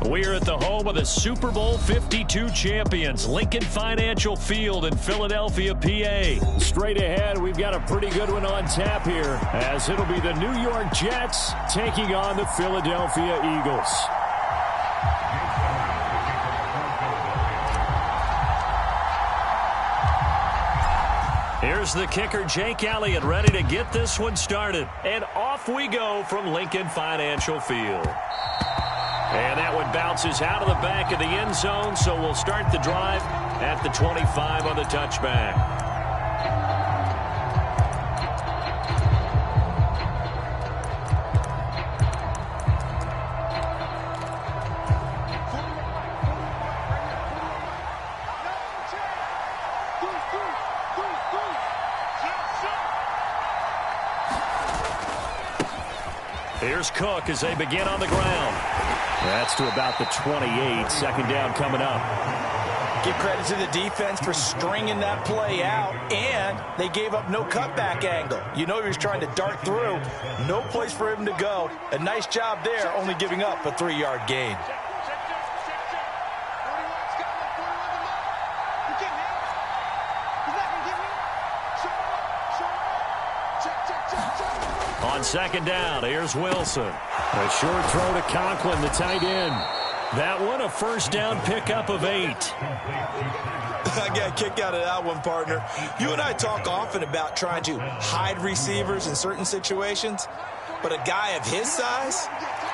We're at the home of the Super Bowl 52 champions, Lincoln Financial Field in Philadelphia, PA. Straight ahead, we've got a pretty good one on tap here, as it'll be the New York Jets taking on the Philadelphia Eagles. Here's the kicker, Jake Elliott, ready to get this one started. And off we go from Lincoln Financial Field. And that one bounces out of the back of the end zone, so we'll start the drive at the 25 on the touchback. Here's Cook as they begin on the ground. That's to about the 28. Second down coming up. Give credit to the defense for stringing that play out, and they gave up no cutback angle. You know he was trying to dart through. No place for him to go. A nice job there, only giving up a 3-yard gain. On second down, here's Wilson. A short throw to Conklin, the tight end. That one, a first down pickup of 8. I got a kick out of that one, partner. You and I talk often about trying to hide receivers in certain situations, but a guy of his size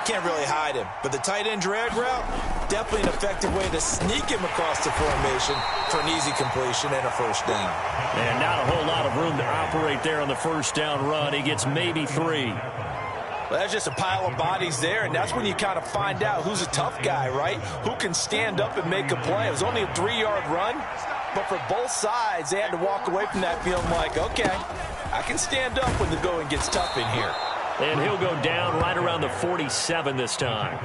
can't really hide him. But the tight end drag route, definitely an effective way to sneak him across the formation for an easy completion and a first down. And not a whole lot of room to operate there on the first down run. He gets maybe 3. Well, that's just a pile of bodies there, and that's when you kind of find out who's a tough guy, right? Who can stand up and make a play. It was only a 3-yard run, but for both sides, they had to walk away from that feeling like, okay, I can stand up when the going gets tough in here. And he'll go down right around the 47 this time.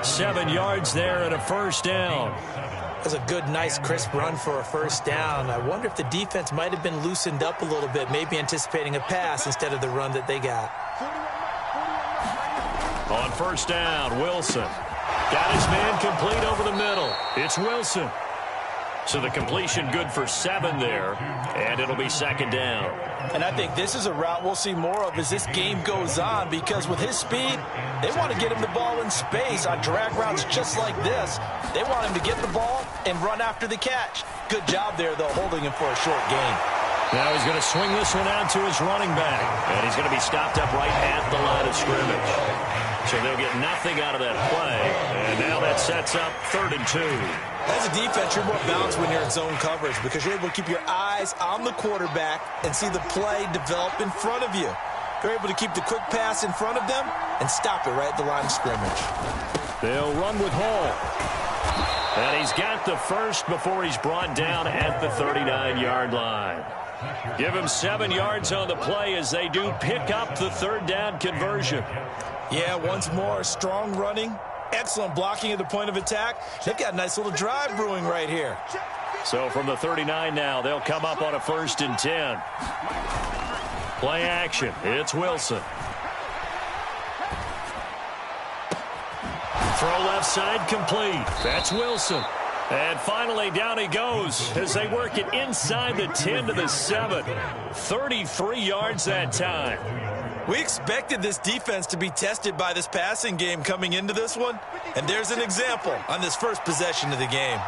7 yards there and a first down. That's a good, nice, crisp run for a first down. I wonder if the defense might have been loosened up a little bit, maybe anticipating a pass instead of the run that they got. On first down, Wilson. Got his man complete over the middle. It's Wilson. So the completion good for 7 there, and it'll be second down. And I think this is a route we'll see more of as this game goes on, because with his speed, they want to get him the ball in space on drag routes just like this. They want him to get the ball and run after the catch. Good job there, though, holding him for a short gain. Now he's going to swing this one out to his running back, and he's going to be stopped up right at the line of scrimmage. So they'll get nothing out of that play, and now that sets up 3rd and 2. As a defense, you're more balanced when you're in zone coverage because you're able to keep your eyes on the quarterback and see the play develop in front of you. You're able to keep the quick pass in front of them and stop it right at the line of scrimmage. They'll run with Hall. And he's got the first before he's brought down at the 39-yard line. Give him 7 yards on the play as they do pick up the 3rd down conversion. Yeah, once more, strong running. Excellent blocking at the point of attack. They've got a nice little drive brewing right here. So from the 39 now, they'll come up on a 1st and 10. Play action. It's Wilson. Throw left side complete. That's Wilson. And finally down he goes as they work it inside the 10 to the 7. 33 yards that time. We expected this defense to be tested by this passing game coming into this one, and there's an example on this first possession of the game.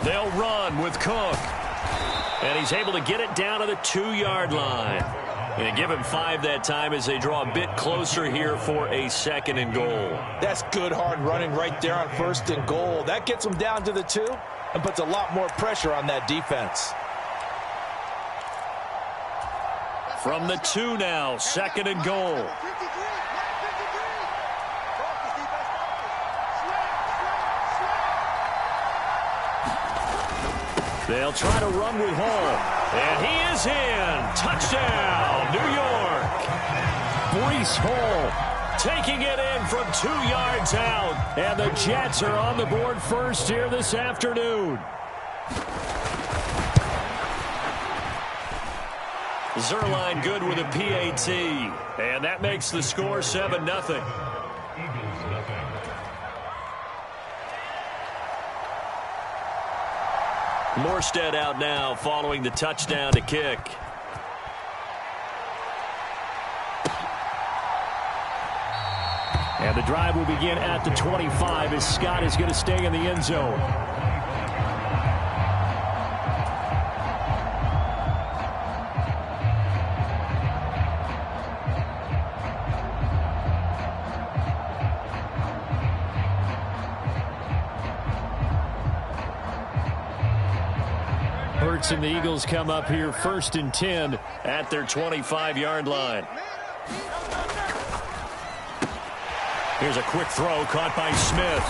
They'll run with Cook, and he's able to get it down to the 2-yard line. And give him 5 that time as they draw a bit closer here for a 2nd and goal. That's good hard running right there on 1st and goal. That gets them down to the 2 and puts a lot more pressure on that defense. From the 2 now, 2nd and goal. They'll try to run with Hall. And he is in. Touchdown, New York. Breece Hall taking it in from 2 yards out. And the Jets are on the board first here this afternoon. Zerline good with a PAT. And that makes the score 7-0. Morstead out now following the touchdown to kick. And the drive will begin at the 25 as Scott is going to stay in the end zone. Hurts and the Eagles come up here 1st and 10 at their 25-yard line. Here's a quick throw caught by Smith.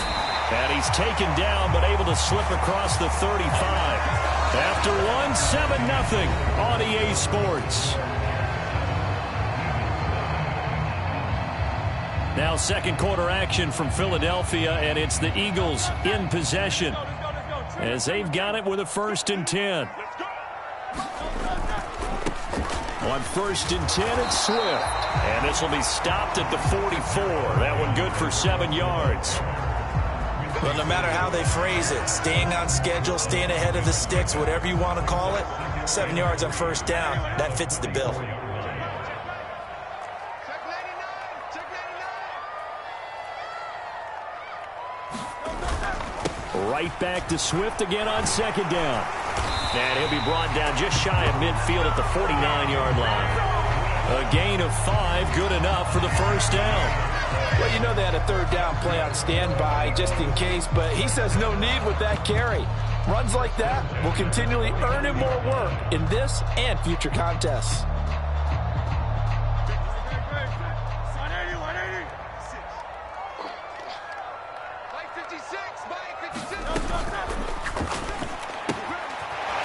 And he's taken down but able to slip across the 35. After one, 7-0 on EA Sports. Now second quarter action from Philadelphia, and it's the Eagles in possession as they've got it with a 1st and 10. On 1st and 10, it's Swift. And this will be stopped at the 44. That one good for 7 yards. Well, no matter how they phrase it, staying on schedule, staying ahead of the sticks, whatever you want to call it, 7 yards on 1st down, that fits the bill. Right back to Swift again on 2nd down. And he'll be brought down just shy of midfield at the 49-yard line. A gain of 5, good enough for the 1st down. Well, you know they had a 3rd down play on standby just in case, but he says no need with that carry. Runs like that will continually earn him more work in this and future contests.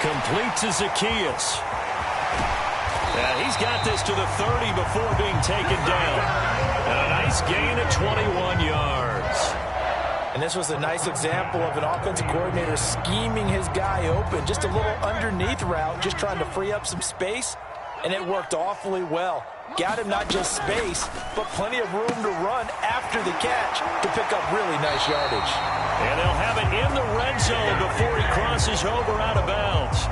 Complete to Zacchaeus. And he's got this to the 30 before being taken down. And a nice gain of 21 yards. And this was a nice example of an offensive coordinator scheming his guy open. Just a little underneath route, just trying to free up some space. And it worked awfully well. Got him not just space, but plenty of room to run after the catch to pick up really nice yardage. And they'll have it in the red zone before he crosses over out of bounds.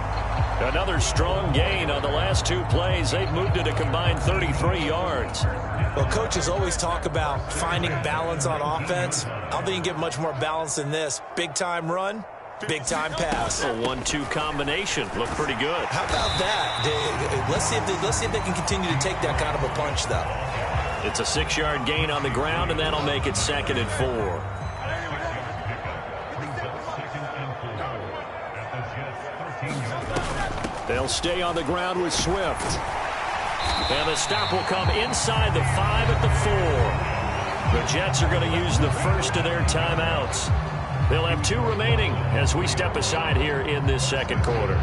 Another strong gain on the last 2 plays. They've moved it a combined 33 yards. Well, coaches always talk about finding balance on offense. I don't think you can get much more balance than this. Big-time run, big-time pass. A 1-2 combination. Looked pretty good. How about that? Let's see if they can continue to take that kind of a punch, though. It's a 6-yard gain on the ground, and that'll make it 2nd and 4. They'll stay on the ground with Swift. And the stop will come inside the 5 at the 4. The Jets are going to use the first of their timeouts. They'll have 2 remaining as we step aside here in this second quarter.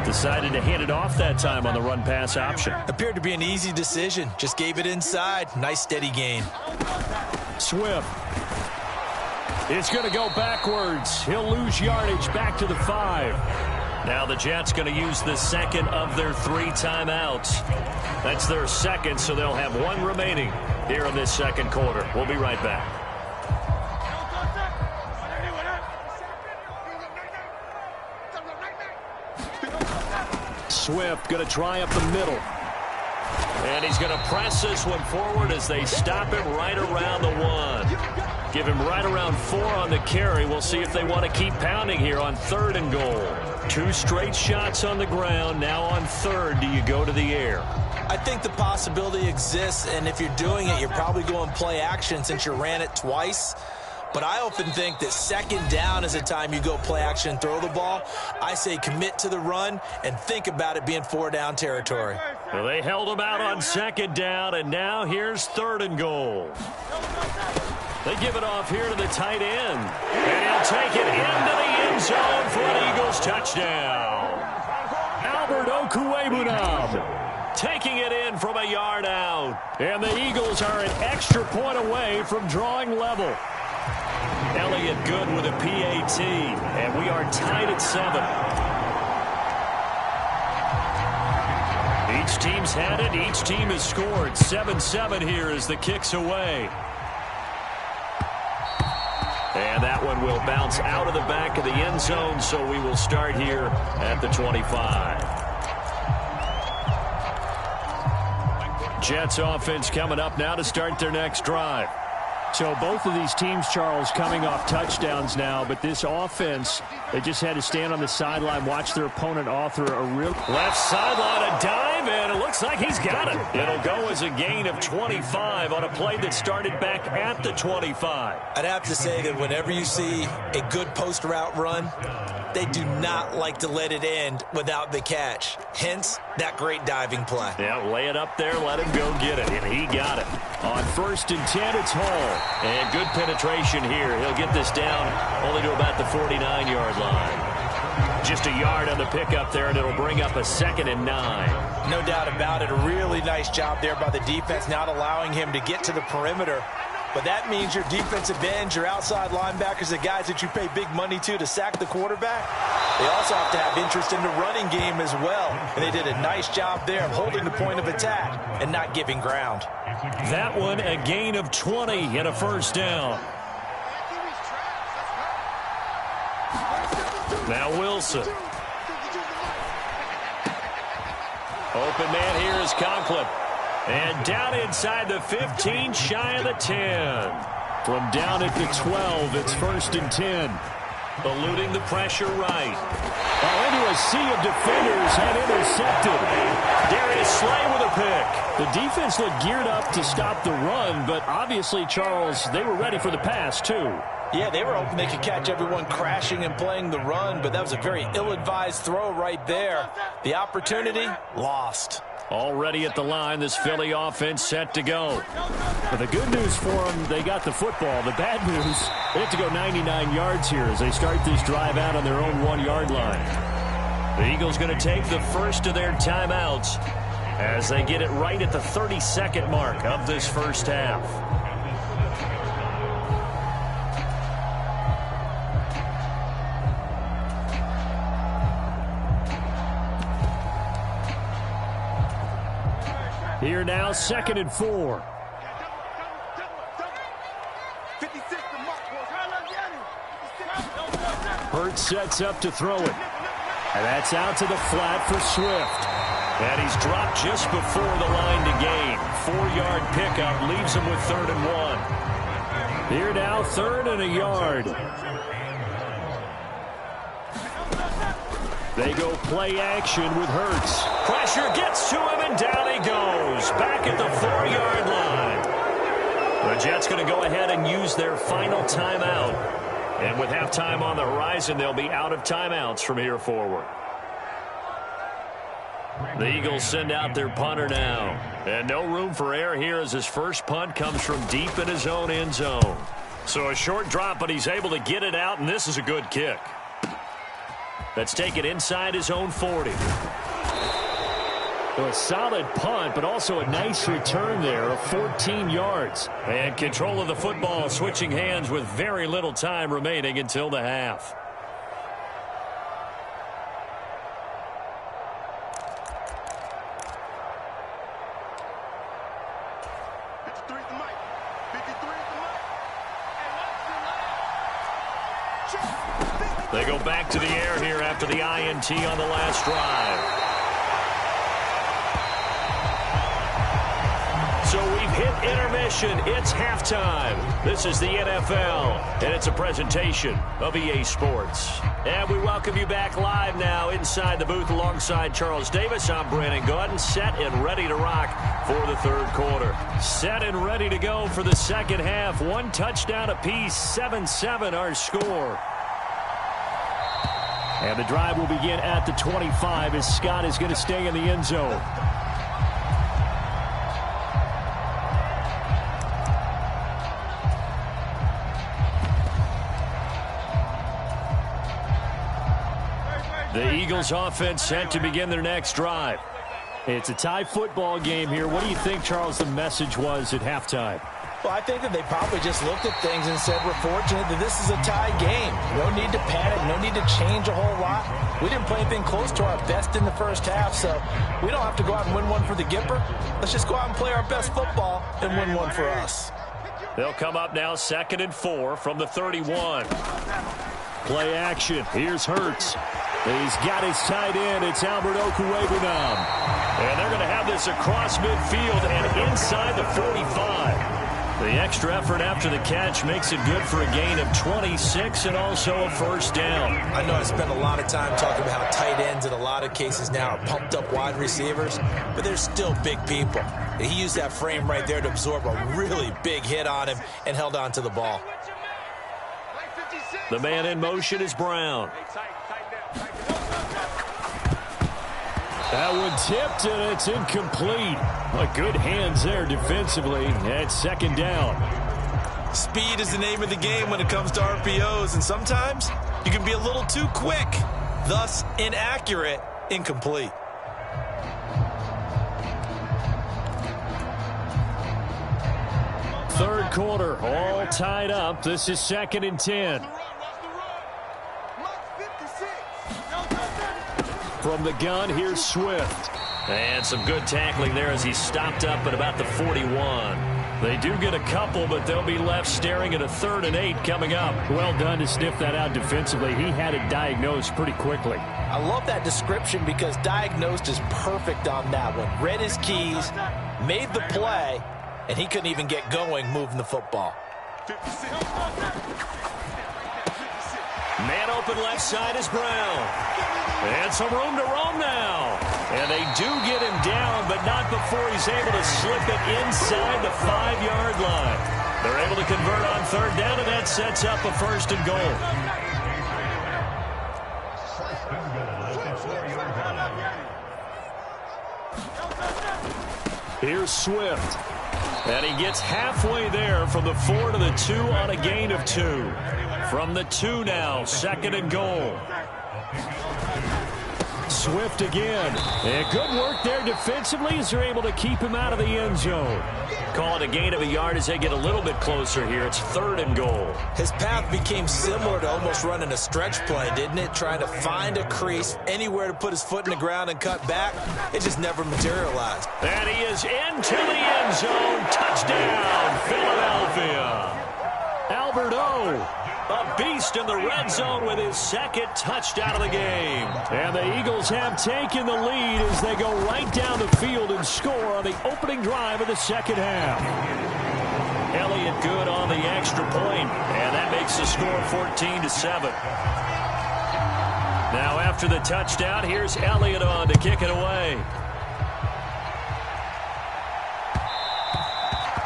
Decided to hand it off that time on the run-pass option. Appeared to be an easy decision. Just gave it inside. Nice steady gain. Swift. It's going to go backwards. He'll lose yardage back to the 5. Now the Jets going to use the second of their 3 timeouts. That's their second, so they'll have 1 remaining here in this second quarter. We'll be right back. Swift going to try up the middle. And he's going to press this one forward as they stop him right around the 1. Give him right around 4 on the carry. We'll see if they want to keep pounding here on 3rd and goal. 2 straight shots on the ground. Now on 3rd, do you go to the air? I think the possibility exists, and if you're doing it, you're probably going play action since you ran it twice. But I often think that 2nd down is the time you go play action and throw the ball. I say commit to the run and think about it being 4-down territory. Well, they held him out on 2nd down, and now here's 3rd and goal. They give it off here to the tight end. And he'll take it into the end zone for an Eagles touchdown. Albert Okwuegbunam taking it in from a yard out. And the Eagles are an extra point away from drawing level. Elliott good with a PAT. And we are tied at 7. He Each team's had it. Each team has scored. 7-7 here as the kick's away. And that one will bounce out of the back of the end zone, so we will start here at the 25. Jets offense coming up now to start their next drive. So both of these teams, Charles, coming off touchdowns now, but this offense, they just had to stand on the sideline, watch their opponent author a real left sideline, a dive, and it looks like he's got it. It'll go as a gain of 25 on a play that started back at the 25. I'd have to say that whenever you see a good post route run, they do not like to let it end without the catch. Hence, that great diving play. Yeah, lay it up there, let him go get it, and he got it. On 1st and 10, it's Hall. And good penetration here. He'll get this down only to about the 49-yard line. Just a yard on the pickup there, and it'll bring up a 2nd and 9. No doubt about it. A really nice job there by the defense, not allowing him to get to the perimeter. But that means your defensive ends, your outside linebackers, the guys that you pay big money to sack the quarterback, they also have to have interest in the running game as well. And they did a nice job there of holding the point of attack and not giving ground. That one a gain of 20 and a 1st down. Now Wilson. Open man here is Conklin. And down inside the 15, shy of the 10. From down at the 12, it's 1st and 10. Eluding the pressure right. Into a sea of defenders and intercepted. Darius Slay with a pick. The defense looked geared up to stop the run, but obviously, Charles, they were ready for the pass, too. Yeah, they were hoping they could catch everyone crashing and playing the run, but that was a very ill-advised throw right there. The opportunity, lost. Already at the line, this Philly offense set to go. But the good news for them, they got the football. The bad news, they have to go 99 yards here as they start this drive out on their own 1-yard line. The Eagles going to take the first of their timeouts as they get it right at the 32nd mark of this first half. Here now, 2nd and 4. Hurts sets up to throw it. And that's out to the flat for Swift. And he's dropped just before the line to gain. 4-yard pickup leaves him with 3rd and 1. Here now, 3rd and a yard. They go play action with Hurts. Pressure gets to him, and down he goes. Back at the 4-yard line. The Jets going to go ahead and use their final timeout. And with halftime on the horizon, they'll be out of timeouts from here forward. The Eagles send out their punter now. And no room for error here as his first punt comes from deep in his own end zone. So a short drop, but he's able to get it out, and this is a good kick. Let's take it inside his own 40. So a solid punt, but also a nice return there of 14 yards. And control of the football switching hands with very little time remaining until the half. They go back to the air here after the INT on the last drive. So we've hit intermission. It's halftime. This is the NFL, and it's a presentation of EA Sports. And we welcome you back live now inside the booth alongside Charles Davis. I'm Brandon Gaudin, set and ready to rock for the third quarter. Set and ready to go for the second half. 1 touchdown apiece, 7-7 our score. And the drive will begin at the 25 as Scott is going to stay in the end zone. The Eagles offense set to begin their next drive. It's a tie football game here. What do you think, Charles, the message was at halftime? Well, I think that they probably just looked at things and said, we're fortunate that this is a tie game. No need to panic, no need to change a whole lot. We didn't play anything close to our best in the first half, so we don't have to go out and win one for the Gipper. Let's just go out and play our best football and win one for us. They'll come up now 2nd and 4 from the 31. Play action. Here's Hurts. He's got his tight end. It's Albert Okwuegbunam. And they're going to have this across midfield and inside the 45. The extra effort after the catch makes it good for a gain of 26 and also a first down. I know I spent a lot of time talking about how tight ends in a lot of cases now are pumped up wide receivers, but they're still big people. And he used that frame right there to absorb a really big hit on him and held on to the ball. The man in motion is Brown. That one tipped, and it's incomplete. But good hands there defensively at 2nd down. Speed is the name of the game when it comes to RPOs, and sometimes you can be a little too quick, thus inaccurate, incomplete. Third quarter, all tied up. This is 2nd and 10. From the gun, here's Swift. And some good tackling there as he stopped up at about the 41. They do get a couple, but they'll be left staring at a 3rd and 8 coming up. Well done to sniff that out defensively. He had it diagnosed pretty quickly. I love that description because diagnosed is perfect on that one. Read his keys, made the play, and he couldn't even get going moving the football. Man open left side is Brown. And some room to roam now. And they do get him down, but not before he's able to slip it inside the 5-yard line. They're able to convert on 3rd down, and that sets up a 1st and goal. Here's Swift. And he gets halfway there from the 4 to the 2 on a gain of 2. From the 2 now, 2nd and goal. Swift again. And good work there defensively as they're able to keep him out of the end zone. Call it a gain of a yard as they get a little bit closer here. It's 3rd and goal. His path became similar to almost running a stretch play, didn't it? Trying to find a crease, anywhere to put his foot in the ground and cut back. It just never materialized. And he is into the end zone. Touchdown, Philadelphia. Albert O. A beast in the red zone with his 2nd touchdown of the game. And the Eagles have taken the lead as they go right down the field and score on the opening drive of the 2nd half. Elliott good on the extra point, and that makes the score 14-7. Now after the touchdown, here's Elliott on to kick it away.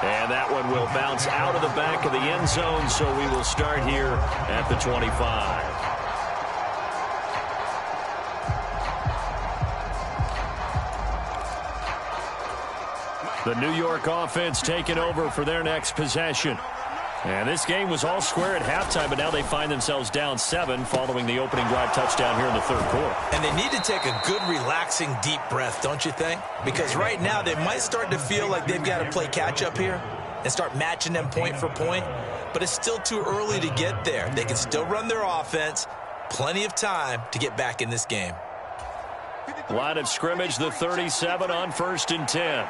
And that one will bounce out of the back of the end zone, so we will start here at the 25. The New York offense taking over for their next possession. And this game was all square at halftime, but now they find themselves down 7 following the opening drive touchdown here in the 3rd quarter. And they need to take a good, relaxing, deep breath, don't you think? Because right now they might start to feel like they've got to play catch-up here and start matching them point for point. But it's still too early to get there. They can still run their offense. Plenty of time to get back in this game. Line of scrimmage, the 37 on 1st and 10.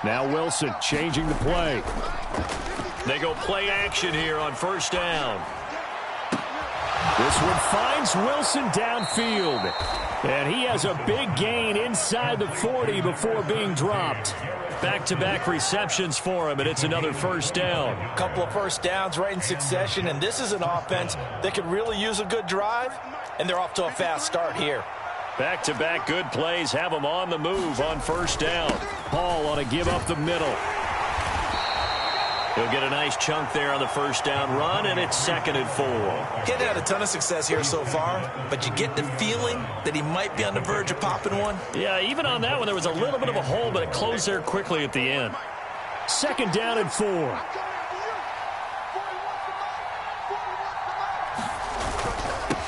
Now Wilson changing the play. They go play action here on 1st down. This one finds Wilson downfield. And he has a big gain inside the 40 before being dropped. Back-to-back receptions for him, and it's another 1st down. A couple of 1st downs right in succession, and this is an offense that could really use a good drive, and they're off to a fast start here. Back-to-back good plays have them on the move on 1st down. Hall on a give up the middle. He'll get a nice chunk there on the 1st down run, and it's 2nd and 4. Getting had a ton of success here so far, but you get the feeling that he might be on the verge of popping one. Yeah, even on that one, there was a little bit of a hole, but it closed there quickly at the end. 2nd down and 4.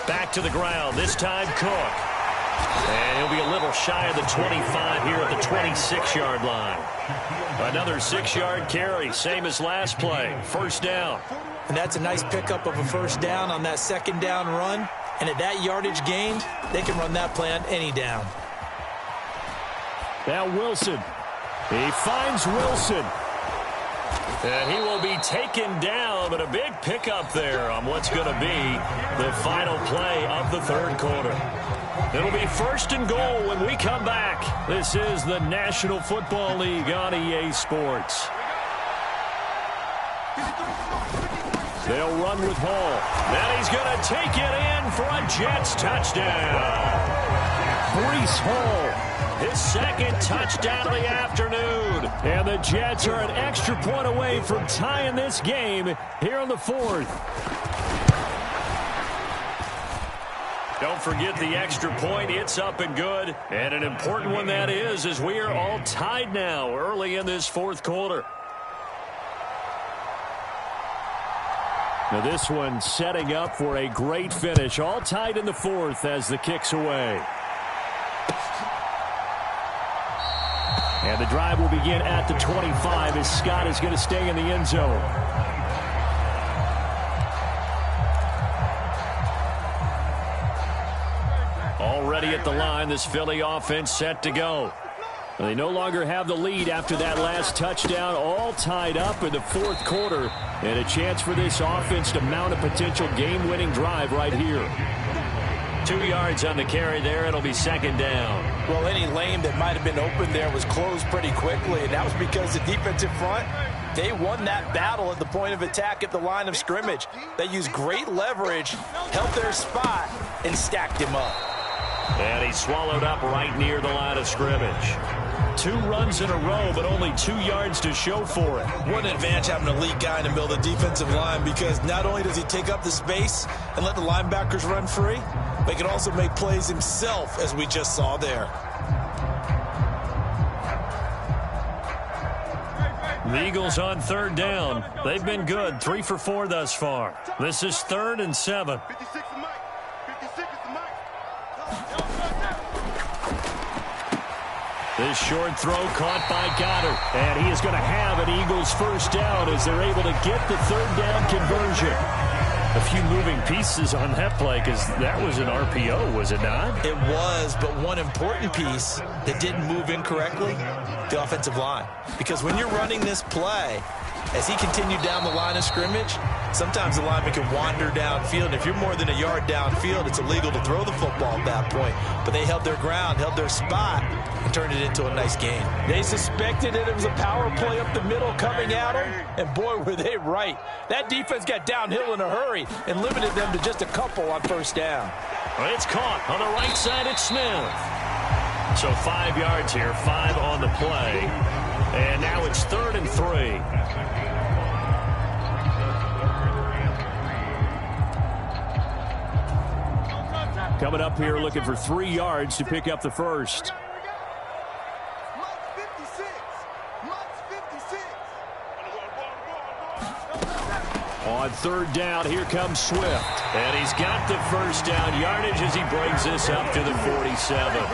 Back to the ground, this time Cook. And he'll be a little shy of the 25 here at the 26-yard line. Another 6-yard carry, same as last play. First down. And that's a nice pickup of a first down on that second down run. And at that yardage gained, they can run that play on any down. Now Wilson. He finds Wilson. And he will be taken down, but a big pickup there on what's going to be the final play of the third quarter. It'll be first and goal when we come back. This is the National Football League on EA Sports. They'll run with Hall. Then he's going to take it in for a Jets touchdown. Breece Hall, his second touchdown of the afternoon. And the Jets are an extra point away from tying this game here in the fourth. Don't forget the extra point. It's up and good. And an important one that is, as we are all tied now early in this fourth quarter. Now this one setting up for a great finish. All tied in the fourth as the kick's away. And the drive will begin at the 25 as Scott is going to stay in the end zone. Already at the line, this Philly offense set to go. They no longer have the lead after that last touchdown, all tied up in the fourth quarter, and a chance for this offense to mount a potential game-winning drive right here. 2 yards on the carry there. It'll be second down. Well, any lane that might have been open there was closed pretty quickly, and that was because the defensive front, they won that battle at the point of attack at the line of scrimmage. They used great leverage, held their spot, and stacked him up. And he swallowed up right near the line of scrimmage. 2 runs in a row, but only 2 yards to show for it. What an advantage having an elite guy in the middle of the defensive line, because not only does he take up the space and let the linebackers run free, but he can also make plays himself, as we just saw there. The Eagles on third down. They've been good, 3 for 4 thus far. This is 3rd and 7. This short throw caught by Goddard. And he is going to have an Eagles first down as they're able to get the third down conversion. A few moving pieces on that play, because that was an RPO, was it not? It was, but one important piece that didn't move incorrectly, the offensive line. Because when you're running this play, as he continued down the line of scrimmage, sometimes the lineman can wander downfield. If you're more than a yard downfield, it's illegal to throw the football at that point. But they held their ground, held their spot, and turned it into a nice gain. They suspected that it was a power play up the middle coming at them, and boy, were they right. That defense got downhill in a hurry and limited them to just a couple on first down. Well, it's caught on the right side. It's Smith. So 5 yards here, 5 on the play. And now it's 3rd and 3. Coming up here looking for 3 yards to pick up the first. On third down, here comes Swift. And he's got the first down yardage as he brings this up to the 47.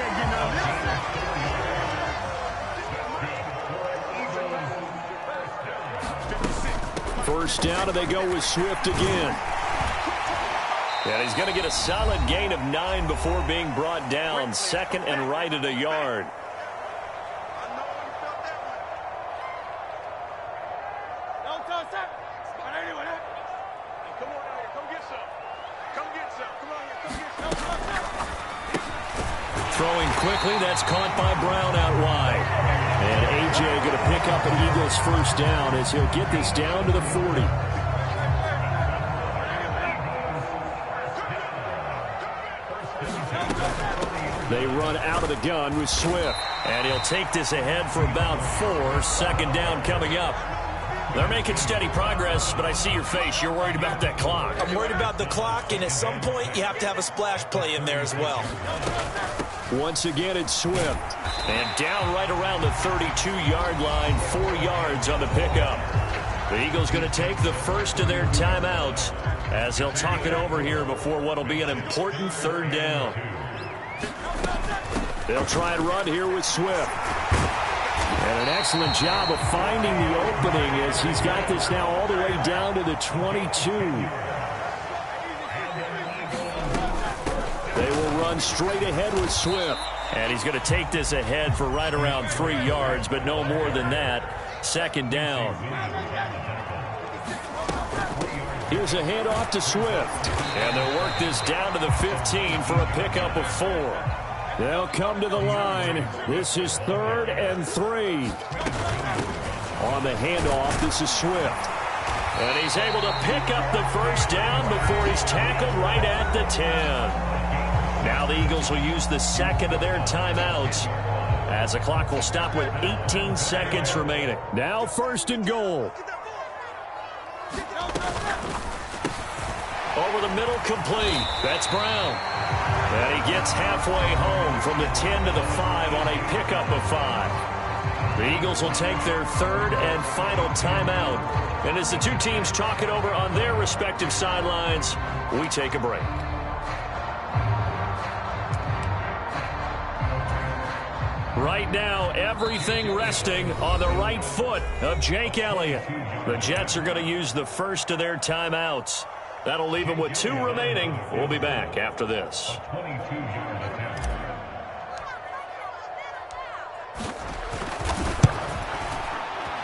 First down, and they go with Swift again. And he's going to get a solid gain of 9 before being brought down. 2nd and right at a yard. Throwing quickly, that's caught by Brown out wide. And A.J. going to pick up an Eagles first down as he'll get this down to the 40. They run out of the gun with Swift. And he'll take this ahead for about 4. 2nd down coming up. They're making steady progress, but I see your face. You're worried about that clock. I'm worried about the clock, and at some point you have to have a splash play in there as well. Once again, it's Swift. And down right around the 32-yard line, 4 yards on the pickup. The Eagles going to take the first of their timeouts as they'll talk it over here before what will be an important 3rd down. They'll try and run here with Swift. And an excellent job of finding the opening as he's got this now all the way down to the 22. They will run straight ahead with Swift. And he's going to take this ahead for right around 3 yards, but no more than that. Second down. Here's a handoff to Swift. And they'll work this down to the 15 for a pickup of 4. They'll come to the line. This is 3rd and 3. On the handoff, this is Swift. And he's able to pick up the first down before he's tackled right at the 10. Now the Eagles will use the second of their timeouts as the clock will stop with 18 seconds remaining. Now 1st and goal. Over the middle, complete. That's Brown. And he gets halfway home from the 10 to the 5 on a pickup of 5. The Eagles will take their 3rd and final timeout. And as the two teams talk it over on their respective sidelines, we take a break. Right now, everything resting on the right foot of Jake Elliott. The Jets are going to use the first of their timeouts. That'll leave them with 2 remaining. We'll be back after this.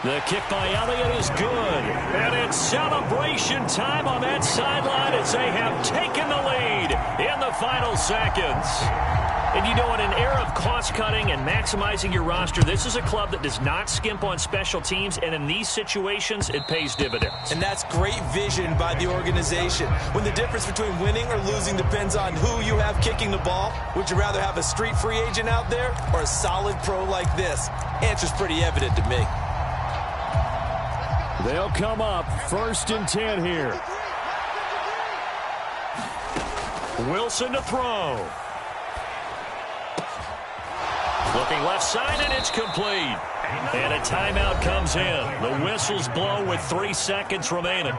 The kick by Elliott is good. And it's celebration time on that sideline as they have taken the lead in the final seconds. And you know, in an era of cost-cutting and maximizing your roster, this is a club that does not skimp on special teams, and in these situations, it pays dividends. And that's great vision by the organization. When the difference between winning or losing depends on who you have kicking the ball, would you rather have a street free agent out there or a solid pro like this? Answer's pretty evident to me. They'll come up 1st and 10 here. Wilson to throw. Looking left side, and it's complete. And a timeout comes in. The whistles blow with 3 seconds remaining.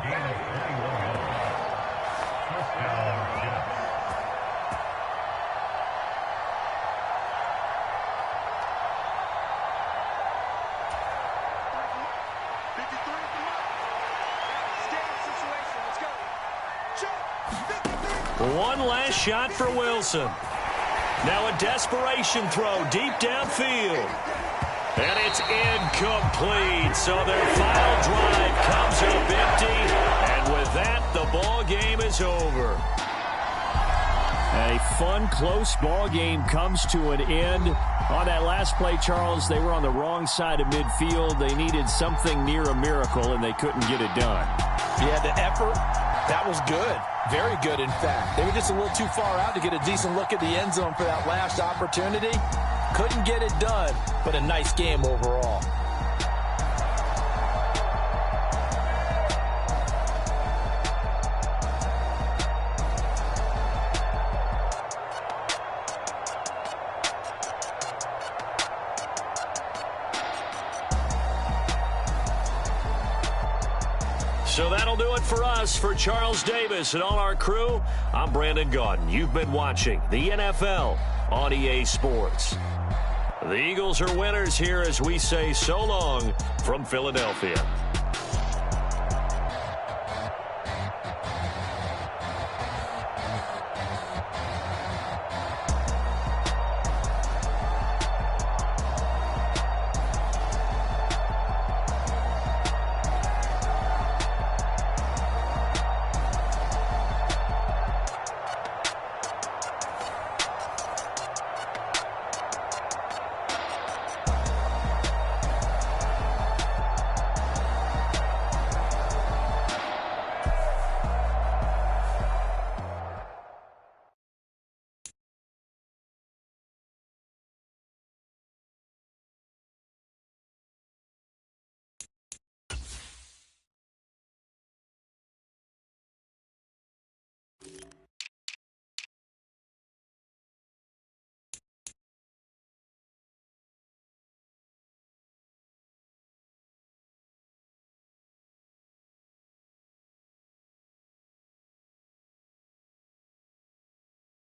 One last shot for Wilson. Now a desperation throw deep downfield. And it's incomplete. So their final drive comes up empty. And with that, the ball game is over. A fun, close ball game comes to an end. On that last play, Charles, they were on the wrong side of midfield. They needed something near a miracle, and they couldn't get it done. Yeah, the effort, that was good. Very good, in fact. They were just a little too far out to get a decent look at the end zone for that last opportunity. Couldn't get it done, but a nice game overall. So that'll do it for us. For Charles Davis and all our crew, I'm Brandon Gaudin. You've been watching the NFL on EA Sports. The Eagles are winners here as we say so long from Philadelphia.